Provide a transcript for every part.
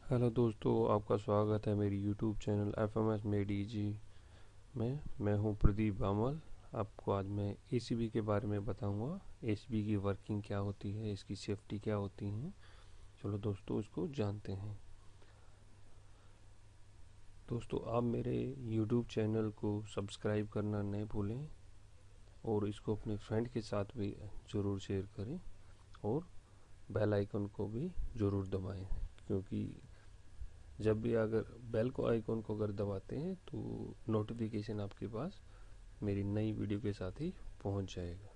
Hello दोस्तों, आपका स्वागत है मेरी YouTube channel FMS made easy में। मैं हूं प्रदीप बामल। आपको आज मैं एसीबी के बारे में बताऊंगा। एसीबी की वर्किंग क्या होती है, इसकी सेफ्टी क्या होती है। चलो दोस्तों, इसको जानते हैं। दोस्तों, आप मेरे यूट्यूब चैनल को सब्सक्राइब करना नहीं भूलें और इसको अपने फ्रेंड के साथ भी ज़रूर शेयर करें और बेल आइकन को भी ज़रूर दबाएं, क्योंकि जब भी अगर बेल को आइकॉन को अगर दबाते हैं तो नोटिफिकेशन आपके पास मेरी नई वीडियो के साथ ही पहुंच जाएगा।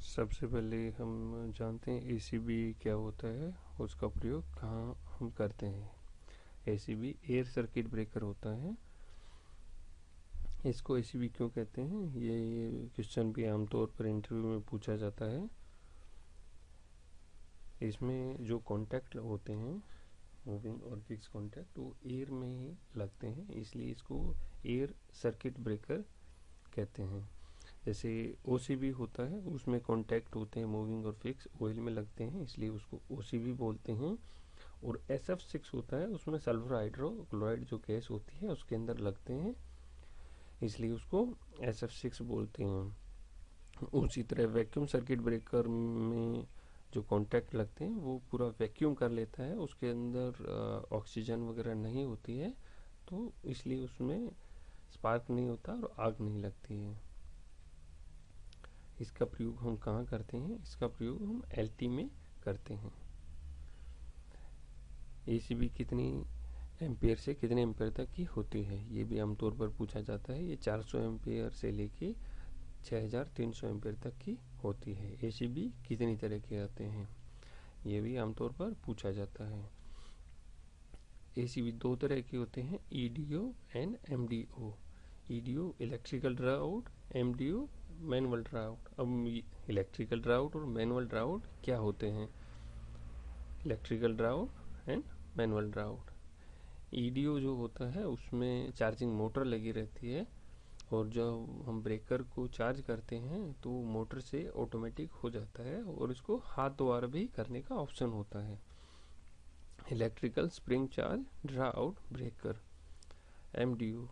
सबसे पहले हम जानते हैं एसीबी क्या होता है, उसका प्रयोग कहाँ हम करते हैं। एसीबी एयर सर्किट ब्रेकर होता है। इसको एसीबी क्यों कहते हैं, ये क्वेश्चन भी आमतौर पर इंटरव्यू में पूछा जाता है। इसमें जो कॉन्टैक्ट होते हैं, मूविंग और फिक्स कॉन्टैक्ट, वो एयर में ही लगते हैं, इसलिए इसको एयर सर्किट ब्रेकर कहते हैं। जैसे ओसीबी होता है, उसमें कॉन्टैक्ट होते हैं मूविंग और फिक्स ऑयल में लगते हैं, इसलिए उसको ओसीबी बोलते हैं। और SF6 होता है, उसमें सल्फर हाइड्रोक्लोराइड जो गैस होती है उसके अंदर लगते हैं, इसलिए उसको SF6 बोलते हैं। उसी तरह वैक्यूम सर्किट ब्रेकर में जो कॉन्टैक्ट लगते हैं वो पूरा वैक्यूम कर लेता है, उसके अंदर ऑक्सीजन वगैरह नहीं होती है, तो इसलिए उसमें स्पार्क नहीं होता और आग नहीं लगती है। इसका प्रयोग हम कहाँ करते हैं, इसका प्रयोग हम एलटी में करते हैं। एसीबी कितनी एम्पेयर से कितने एम्पेयर तक की होती है, ये भी आमतौर पर पूछा जाता है। ये 400 एम्पेयर से लेके 6300 एम्पेयर तक की होती है। एसीबी कितनी तरह के आते हैं, ये भी आमतौर पर पूछा जाता है। एसीबी दो तरह के होते हैं, EDO and MDO. EDO electrical drought, MDO manual drought. अब इलेक्ट्रिकल ड्राउट और मैनुअल ड्राउट क्या होते हैं। Electrical drought and manual drought. EDO जो होता है उसमें चार्जिंग मोटर लगी रहती है, और जब हम ब्रेकर को चार्ज करते हैं तो मोटर से ऑटोमेटिक हो जाता है और इसको हाथ द्वारा भी करने का ऑप्शन होता है। Electrical spring charge drought breaker, MDU.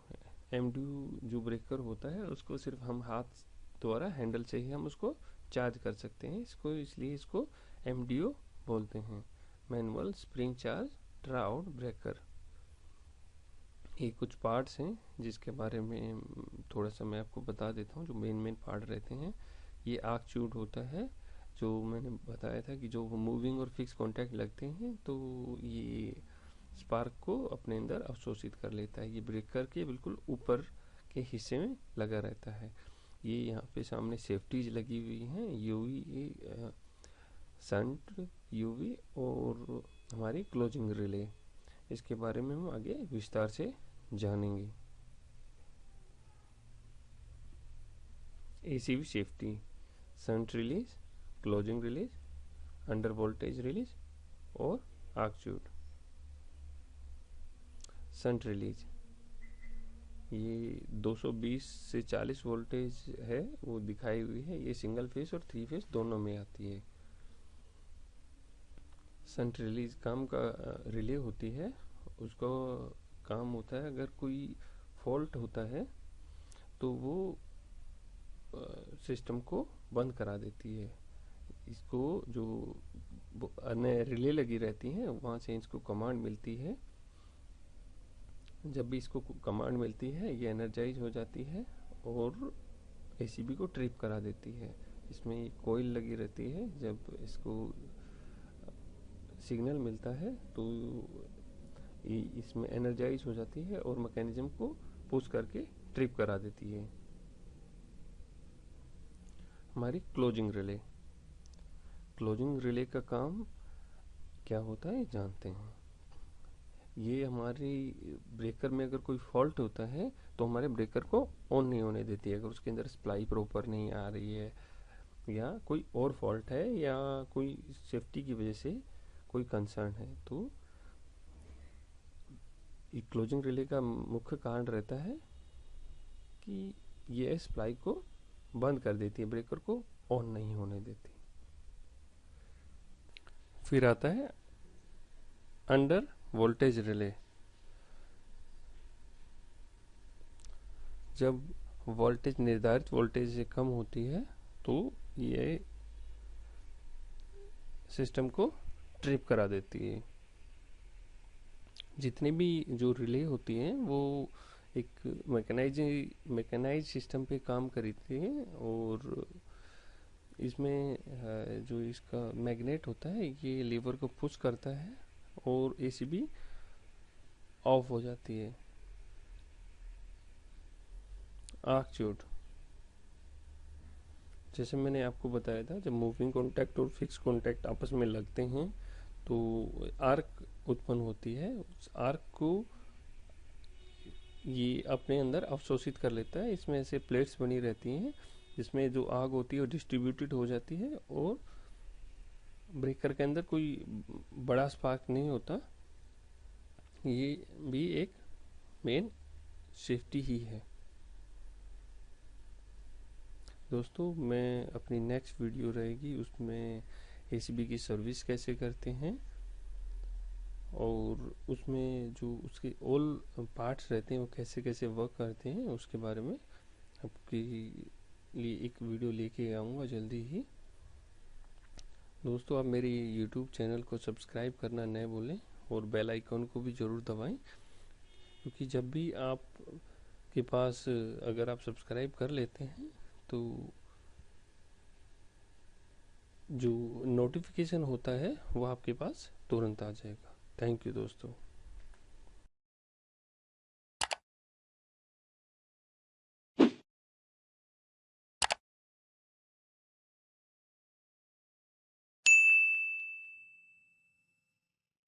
MDU जो ब्रेकर होता है उसको सिर्फ हम हाथ द्वारा हैंडल से ही हम उसको चार्ज कर सकते हैं, इसको इसलिए इसको एमडीयू बोलते हैं। Manual spring charge drought breaker. ये कुछ पार्ट्स हैं जिसके बारे में थोड़ा सा मैं आपको बता देता हूँ, जो मेन मेन पार्ट रहते हैं। ये आर्क ट्यूब होता है, जो मैंने बताया था कि जो मूविंग और फिक्स कांटेक्ट लगते हैं तो ये स्पार्क को अपने अंदर अवशोषित कर लेता है। ये ब्रेकर के बिल्कुल ऊपर के हिस्से में लगा रहता है। ये यहाँ पे सामने सेफ्टीज लगी हुई हैं, यूवी, संट, यूवी और हमारी क्लोजिंग रिले। इसके बारे में हम आगे विस्तार से जानेंगे। ACB safety, shunt release, closing release, under voltage release और आर्क। संट रिलीज, ये 220 से 40 वोल्टेज है वो दिखाई हुई है, ये सिंगल फेस और 3 फेस दोनों में आती है। संट रिलीज काम का रिले होती है, उसको काम होता है अगर कोई फॉल्ट होता है तो वो सिस्टम को बंद करा देती है। इसको जो अन्य रिले लगी रहती हैं वहाँ से इसको कमांड मिलती है। जब भी इसको कमांड मिलती है ये एनर्जाइज हो जाती है और एसीबी को ट्रिप करा देती है। इसमें कोयल लगी रहती है, जब इसको सिग्नल मिलता है तो इसमें एनर्जाइज हो जाती है और मैकेनिज्म को पुश करके ट्रिप करा देती है। हमारी क्लोजिंग रिले, क्लोजिंग रिले का काम क्या होता है जानते हैं। ये हमारी ब्रेकर में अगर कोई फॉल्ट होता है तो हमारे ब्रेकर को ऑन नहीं होने देती है। अगर उसके अंदर सप्लाई प्रॉपर नहीं आ रही है या कोई और फॉल्ट है या कोई सेफ्टी की वजह से कोई कंसर्न है तो ये क्लोजिंग रिले का मुख्य कारण रहता है कि ये सप्लाई को बंद कर देती है, ब्रेकर को ऑन नहीं होने देती। फिर आता है अंडर वोल्टेज रिले। जब वोल्टेज निर्धारित वोल्टेज से कम होती है तो ये सिस्टम को ट्रिप करा देती है। जितनी भी जो रिले होती हैं वो एक मैकेनाइज सिस्टम पे काम करती है, और इसमें जो इसका मैग्नेट होता है ये लीवर को पुश करता है और एसीबी ऑफ हो जाती है। आर्क ट्यूब, जैसे मैंने आपको बताया था, जब मूविंग कॉन्टैक्ट और फिक्स कॉन्टैक्ट आपस में लगते हैं तो आर्क उत्पन्न होती है। उस आर्क को ये अपने अंदर अवशोषित कर लेता है। इसमें ऐसे प्लेट्स बनी रहती हैं जिसमें जो आग होती है वो डिस्ट्रीब्यूटेड हो जाती है, और ब्रेकर के अंदर कोई बड़ा स्पार्क नहीं होता। ये भी एक मेन सेफ्टी ही है। दोस्तों, मैं अपनी नेक्स्ट वीडियो रहेगी उसमें एसीबी की सर्विस कैसे करते हैं और उसमें जो उसके ऑल पार्ट्स रहते हैं वो कैसे कैसे वर्क करते हैं उसके बारे में आपके लिए एक वीडियो लेके आऊँगा जल्दी ही। दोस्तों, आप मेरे यूट्यूब चैनल को सब्सक्राइब करना न भूलें और बेल आइकन को भी ज़रूर दबाएं, क्योंकि जब भी आप के पास अगर आप सब्सक्राइब कर लेते हैं तो जो नोटिफिकेशन होता है वो आपके पास तुरंत आ जाएगा। थैंक यू दोस्तों।